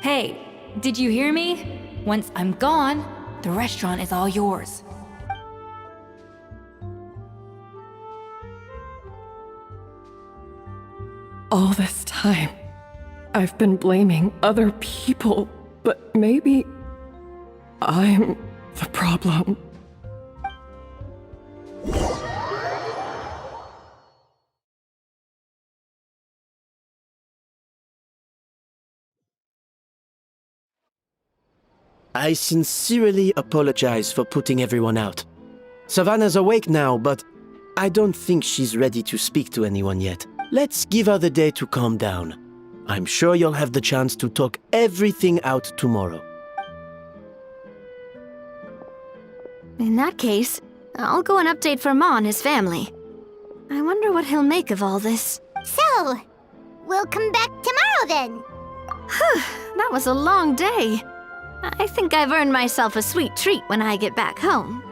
Hey, did you hear me? Once I'm gone, the restaurant is all yours. All this time, I've been blaming other people, but maybe I'm the problem. I sincerely apologize for putting everyone out. Savannah's awake now, but I don't think she's ready to speak to anyone yet. Let's give her the day to calm down. I'm sure you'll have the chance to talk everything out tomorrow. In that case, I'll go and update for Ma and his family. I wonder what he'll make of all this. So, we'll come back tomorrow then. That was a long day. I think I've earned myself a sweet treat when I get back home.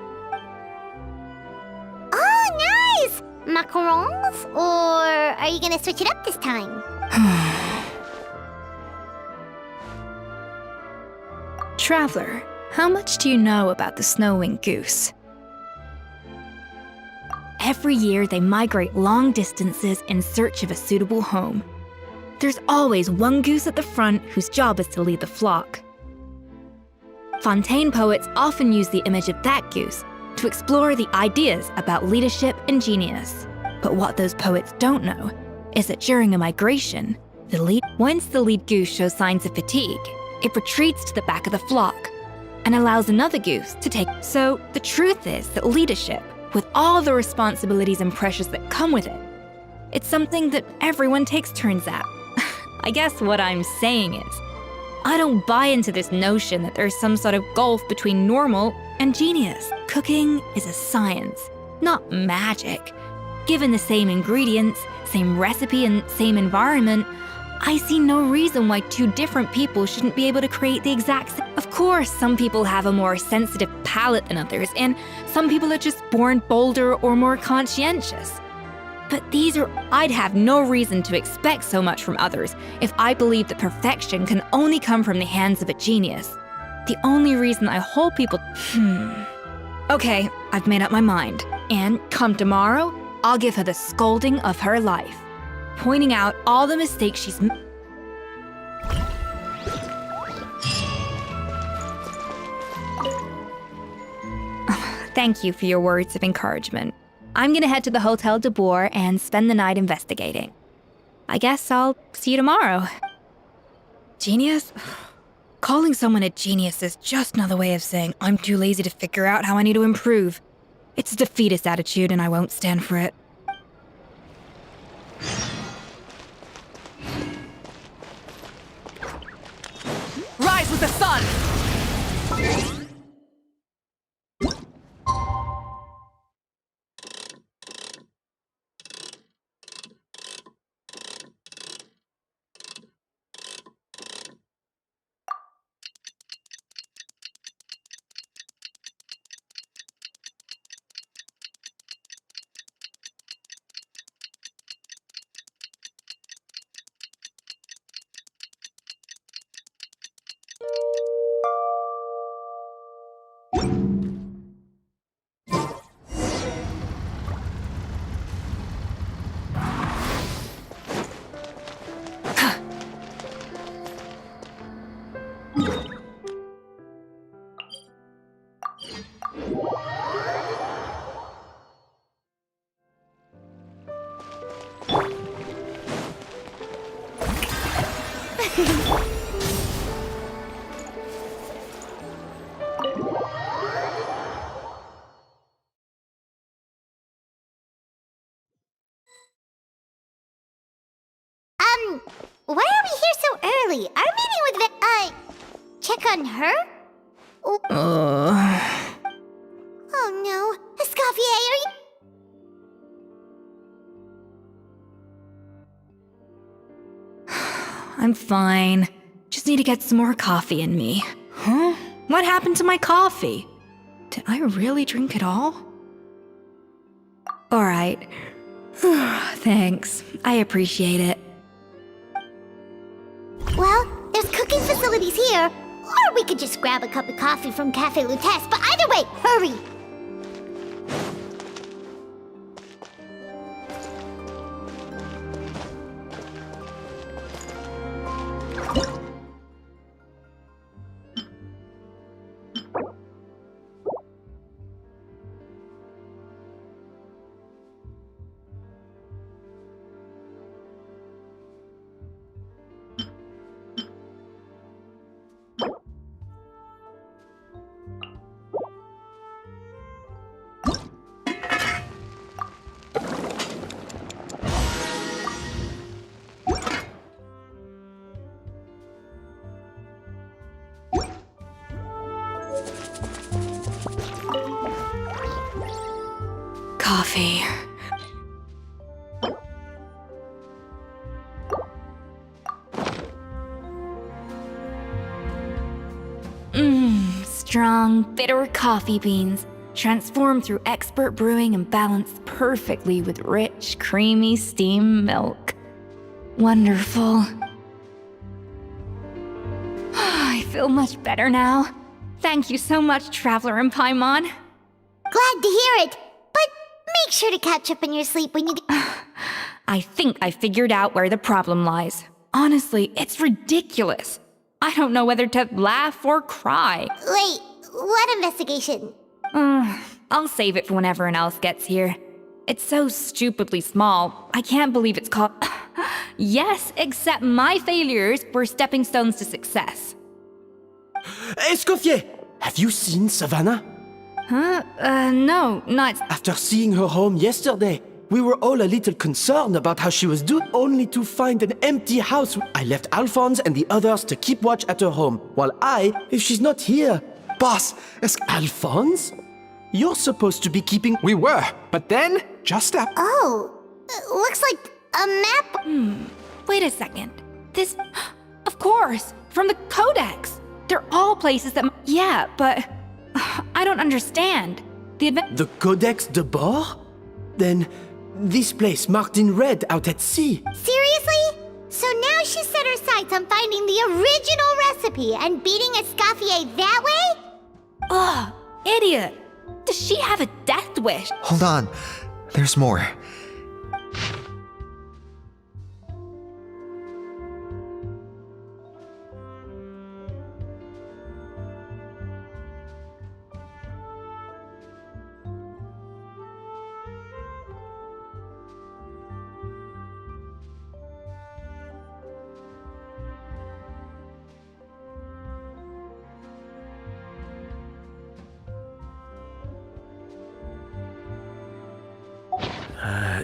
Oh, nice! Macarons? Or are you gonna switch it up this time? Traveler, how much do you know about the snow-winged goose? Every year, they migrate long distances in search of a suitable home. There's always one goose at the front whose job is to lead the flock. Fontaine poets often use the image of that goose to explore the ideas about leadership and genius. But what those poets don't know is that during a migration, once the lead goose shows signs of fatigue, it retreats to the back of the flock and allows another goose to take. So the truth is that leadership, with all the responsibilities and pressures that come with it, it's something that everyone takes turns at. I guess what I'm saying is, I don't buy into this notion that there's some sort of gulf between normal and genius. Cooking is a science, not magic. Given the same ingredients, same recipe, and same environment, I see no reason why two different people shouldn't be able to create the exact same. Of course, some people have a more sensitive palate than others, and some people are just born bolder or more conscientious. But I'd have no reason to expect so much from others if I believe that perfection can only come from the hands of a genius. The only reason I hold people. Okay, I've made up my mind. And come tomorrow, I'll give her the scolding of her life, pointing out all the mistakes she's made. Thank you for your words of encouragement. I'm gonna head to the Hotel de Boer and spend the night investigating. I guess I'll see you tomorrow. Genius? Calling someone a genius is just another way of saying I'm too lazy to figure out how I need to improve. It's a defeatist attitude and I won't stand for it. Rise with the sun! Why are we here so early? Our meeting with check on her? Oh no. Escoffier, are you... I'm fine. Just need to get some more coffee in me. Huh? What happened to my coffee? Did I really drink it all? All right. Thanks. I appreciate it. Well, there's cooking facilities here, or we could just grab a cup of coffee from Cafe Lutece, but either way, hurry! Coffee. Strong, bitter coffee beans, transformed through expert brewing and balanced perfectly with rich, creamy steam milk. Wonderful. I feel much better now. Thank you so much, Traveler and Paimon. Glad to hear it, but make sure to catch up in your sleep when you get... I think I figured out where the problem lies. Honestly, it's ridiculous. I don't know whether to laugh or cry. Wait, what investigation? I'll save it for when everyone else gets here. It's so stupidly small, I can't believe it's called... Yes, except my failures were stepping stones to success. Escoffier! Have you seen Savannah? No, not... After seeing her home yesterday, we were all a little concerned about how she was doing, only to find an empty house. I left Alphonse and the others to keep watch at her home, while if she's not here... Boss, Alphonse? You're supposed to be keeping... we were, but then, just up. Oh, looks like a map... Wait a second. This... Of course, from the Codex. They're all places that... Yeah, but... I don't understand. The Codex de Bord? Then, this place marked in red out at sea. Seriously? So now she set her sights on finding the original recipe and beating Escoffier that way? Ugh, idiot. Does she have a death wish? Hold on. There's more.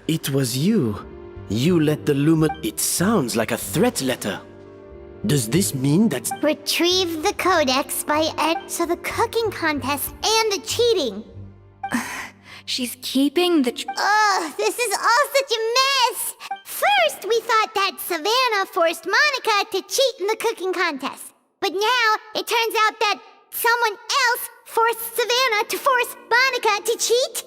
It was you. You let the Lumen... It sounds like a threat letter. Does this mean that... Retrieve the Codex by Ed... So the cooking contest and the cheating. She's keeping the... Ugh, this is all such a mess! First, we thought that Savannah forced Monica to cheat in the cooking contest. But now, it turns out that someone else forced Savannah to force Monica to cheat?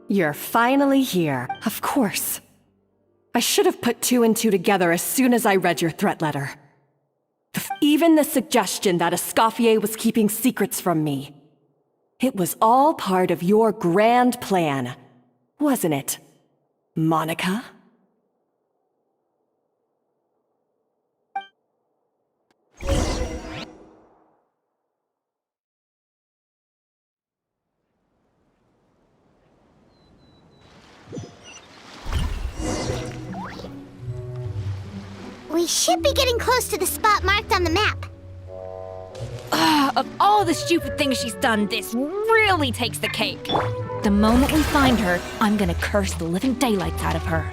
You're finally here. Of course. I should have put two and two together as soon as I read your threat letter. Even the suggestion that Escoffier was keeping secrets from me. It was all part of your grand plan, wasn't it, Monica? We should be getting close to the spot marked on the map. Of all the stupid things she's done, this really takes the cake. The moment we find her, I'm gonna curse the living daylights out of her.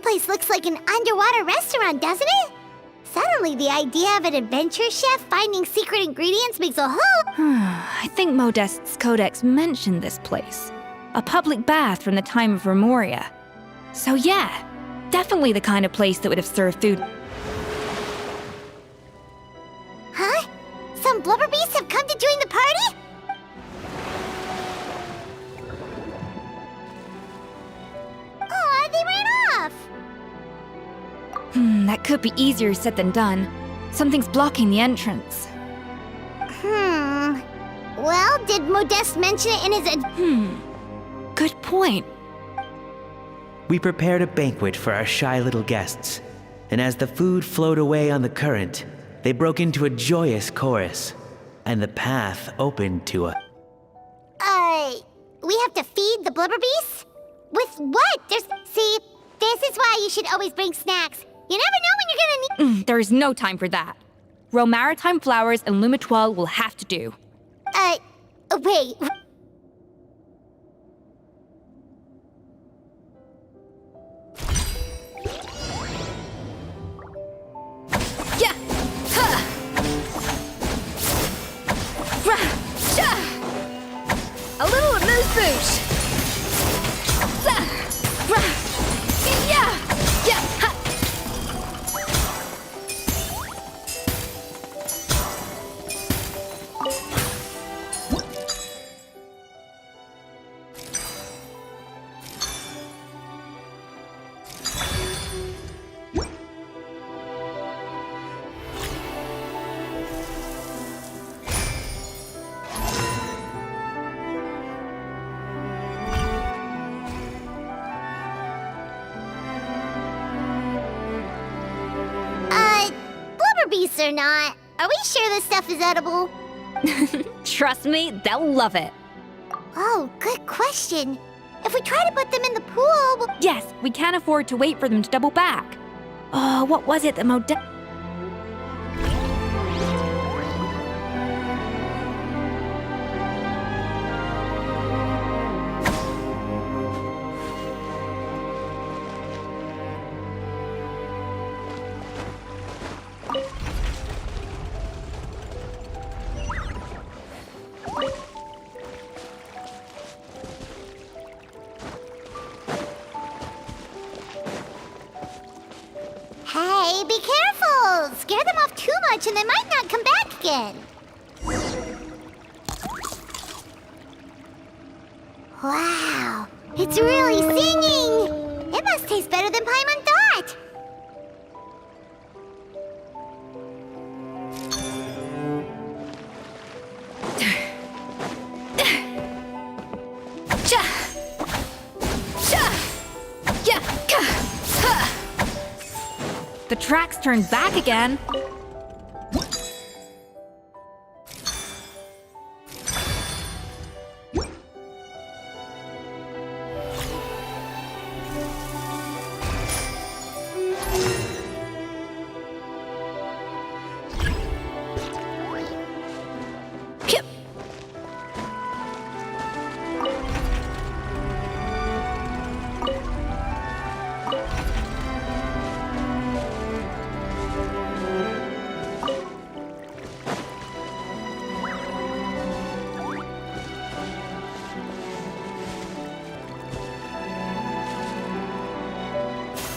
place looks like an underwater restaurant, doesn't it? Suddenly, the idea of an adventure chef finding secret ingredients makes a whole... I think Modest's codex mentioned this place. A public bath from the time of Remoria. So yeah, definitely the kind of place that would have served food. Huh? Some blubber beasts have come to join the party? Aw, they ran off! That could be easier said than done. Something's blocking the entrance. Well, did Modeste mention it in his... Good point. We prepared a banquet for our shy little guests, and as the food flowed away on the current, they broke into a joyous chorus, and the path opened to a... We have to feed the blubber beasts? With what? See, this is why you should always bring snacks. You never know when you're gonna need... There is no time for that. Romaritime flowers and Lumitoile will have to do. Wait. Yeah! Ha! Rah! Sha! A little amuse-bouche! Zah! Rah! Yeah! Yeah! Ha! Blubber beasts or not, are we sure this stuff is edible? Trust me, they'll love it. Oh, good question. If we try to put them in the pool... Yes, we can't afford to wait for them to double back. What was it that Modeste... Hey, be careful! Scare them off too much and they might not come back again. Wow, it's really singing! It must taste better than Paimon thought! Cha! Cha! Yeah! Ka! Ha! The tracks turned back again. Kip.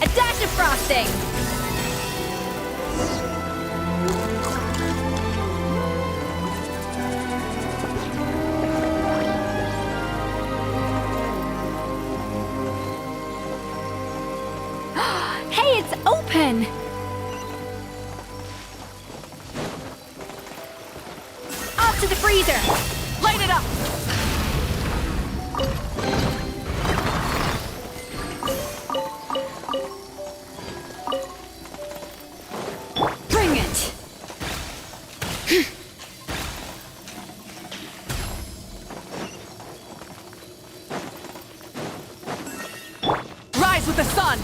A dash of frosting! Hey, it's open! Off to the freezer! Light it up! Bring it! Rise with the sun!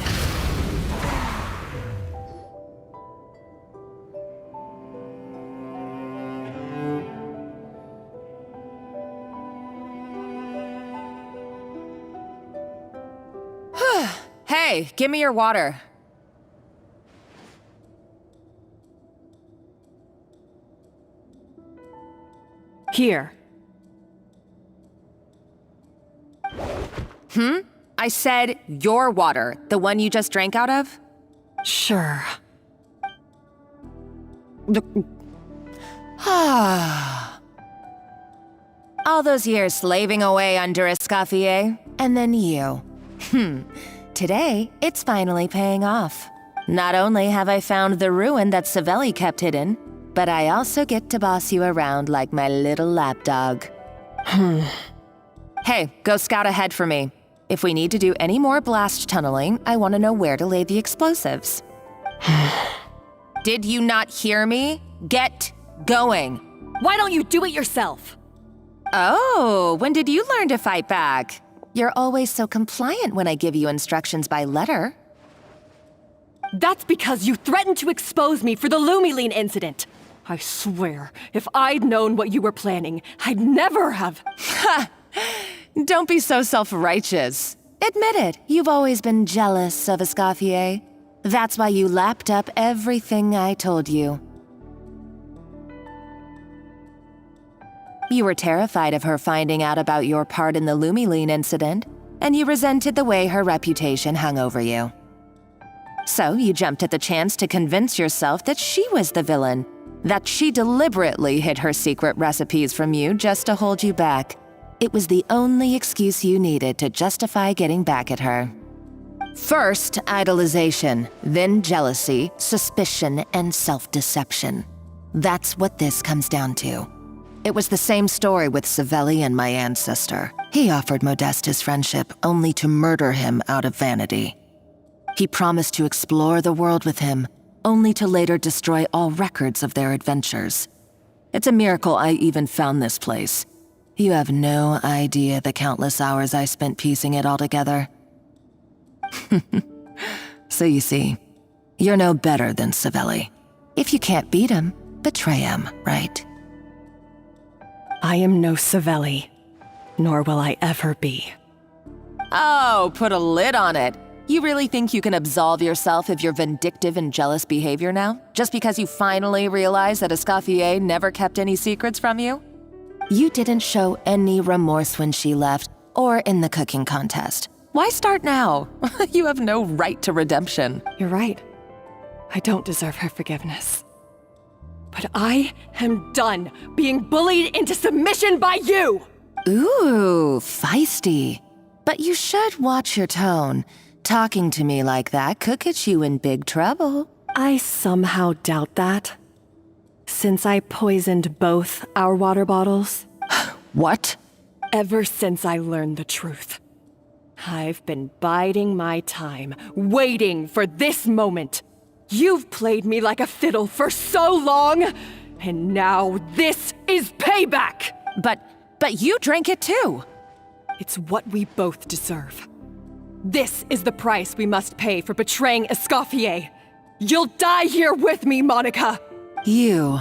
Hey, give me your water. Here. I said your water, the one you just drank out of? Sure. All those years slaving away under Escoffier, and then you. Today, it's finally paying off. Not only have I found the ruin that Savelli kept hidden, but I also get to boss you around like my little lapdog. Hey, go scout ahead for me. If we need to do any more blast tunneling, I want to know where to lay the explosives. Did you not hear me? Get going. Why don't you do it yourself? Oh, when did you learn to fight back? You're always so compliant when I give you instructions by letter. That's because you threatened to expose me for the Lumiline incident. I swear, if I'd known what you were planning, I'd never have. Ha! Don't be so self-righteous. Admit it, you've always been jealous of Escoffier. That's why you lapped up everything I told you. You were terrified of her finding out about your part in the Lumiline incident, and you resented the way her reputation hung over you. So you jumped at the chance to convince yourself that she was the villain, that she deliberately hid her secret recipes from you just to hold you back. It was the only excuse you needed to justify getting back at her. First, idolization, then jealousy, suspicion, and self-deception. That's what this comes down to. It was the same story with Savelli and my ancestor. He offered Modeste his friendship only to murder him out of vanity. He promised to explore the world with him, only to later destroy all records of their adventures. It's a miracle I even found this place. You have no idea the countless hours I spent piecing it all together. So you see, you're no better than Savelli. If you can't beat him, betray him, right? I am no Savelli, nor will I ever be. Oh, put a lid on it. You really think you can absolve yourself of your vindictive and jealous behavior now? Just because you finally realize that Escoffier never kept any secrets from you? You didn't show any remorse when she left, or in the cooking contest. Why start now? You have no right to redemption. You're right. I don't deserve her forgiveness. But I am done being bullied into submission by you! Ooh, feisty. But you should watch your tone. Talking to me like that could get you in big trouble. I somehow doubt that. Since I poisoned both our water bottles. What? Ever since I learned the truth. I've been biding my time, waiting for this moment. You've played me like a fiddle for so long, and now this is payback! But you drank it too! It's what we both deserve. This is the price we must pay for betraying Escoffier. You'll die here with me, Monica! You.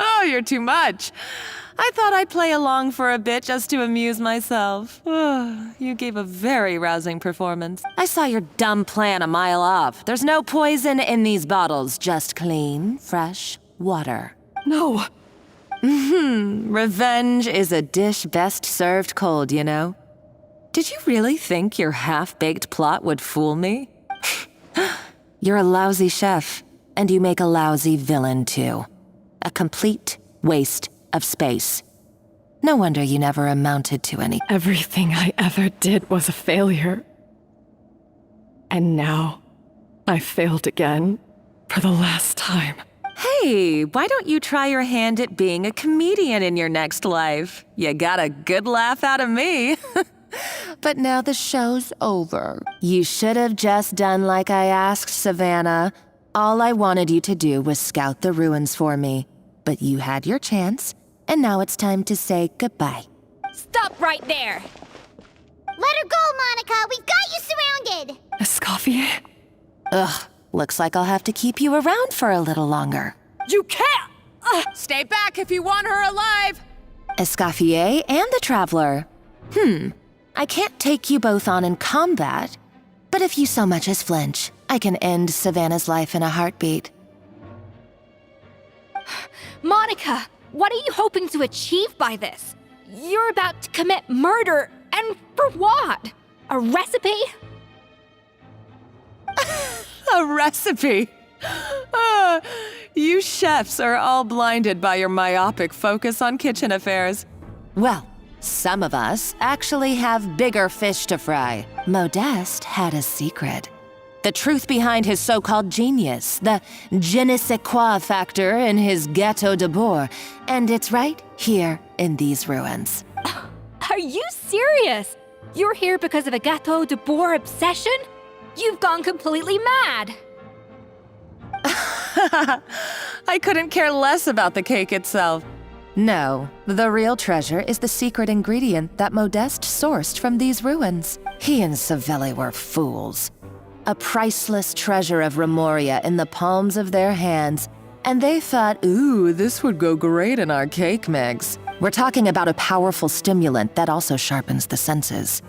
Oh, you're too much. I thought I'd play along for a bit just to amuse myself. You gave a very rousing performance. I saw your dumb plan a mile off. There's no poison in these bottles, just clean, fresh water. No. Revenge is a dish best served cold, you know? Did you really think your half-baked plot would fool me? You're a lousy chef, and you make a lousy villain, too. A complete waste of space. No wonder you never amounted to any. Everything I ever did was a failure. And now, I failed again, for the last time. Hey, why don't you try your hand at being a comedian in your next life? You got a good laugh out of me. But now the show's over. You should have just done like I asked, Savannah. All I wanted you to do was scout the ruins for me. But you had your chance, and now it's time to say goodbye. Stop right there! Let her go, Monica! We've got you surrounded! Escoffier? Ugh, looks like I'll have to keep you around for a little longer. You can't! Stay back if you want her alive! Escoffier and the Traveler. I can't take you both on in combat, but if you so much as flinch, I can end Savannah's life in a heartbeat. Monica, what are you hoping to achieve by this? You're about to commit murder, and for what? A recipe? A recipe! You chefs are all blinded by your myopic focus on kitchen affairs. Well, some of us actually have bigger fish to fry. Modeste had a secret. The truth behind his so-called genius, the je ne sais quoi factor in his Gâteau de Bourg, and it's right here in these ruins. Are you serious? You're here because of a Gâteau de Bourg obsession? You've gone completely mad! I couldn't care less about the cake itself. No, the real treasure is the secret ingredient that Modeste sourced from these ruins. He and Savelli were fools. A priceless treasure of Remoria in the palms of their hands, and they thought, ooh, this would go great in our cake mix. We're talking about a powerful stimulant that also sharpens the senses.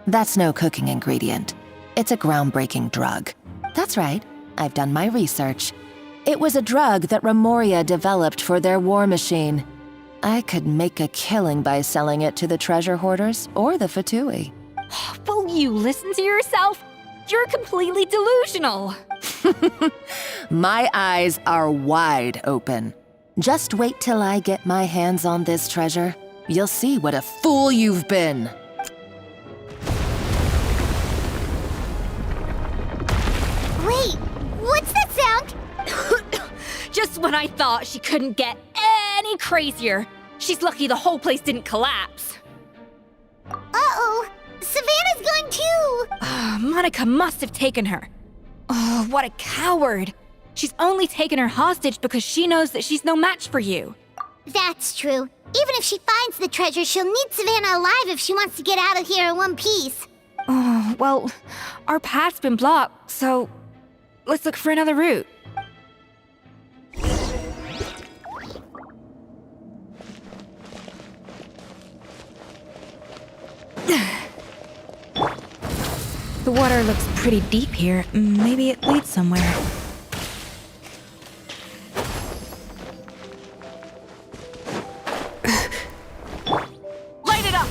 That's no cooking ingredient. It's a groundbreaking drug. That's right, I've done my research. It was a drug that Remoria developed for their war machine. I could make a killing by selling it to the treasure hoarders or the Fatui. Will you listen to yourself? You're completely delusional. My eyes are wide open. Just wait till I get my hands on this treasure. You'll see what a fool you've been. Wait, what's that sound? Just when I thought she couldn't get any crazier. She's lucky the whole place didn't collapse. Uh-oh, Savannah's gone too! Monica must have taken her. Oh, what a coward. She's only taken her hostage because she knows that she's no match for you. That's true. Even if she finds the treasure, she'll need Savannah alive if she wants to get out of here in one piece. Oh, well, our path's been blocked, so let's look for another route. The water looks pretty deep here. Maybe it leads somewhere. Light it up!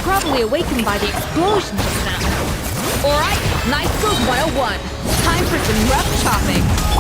Probably awakened by the explosion just now. Alright, Night Skills 101. Time for some rough chopping.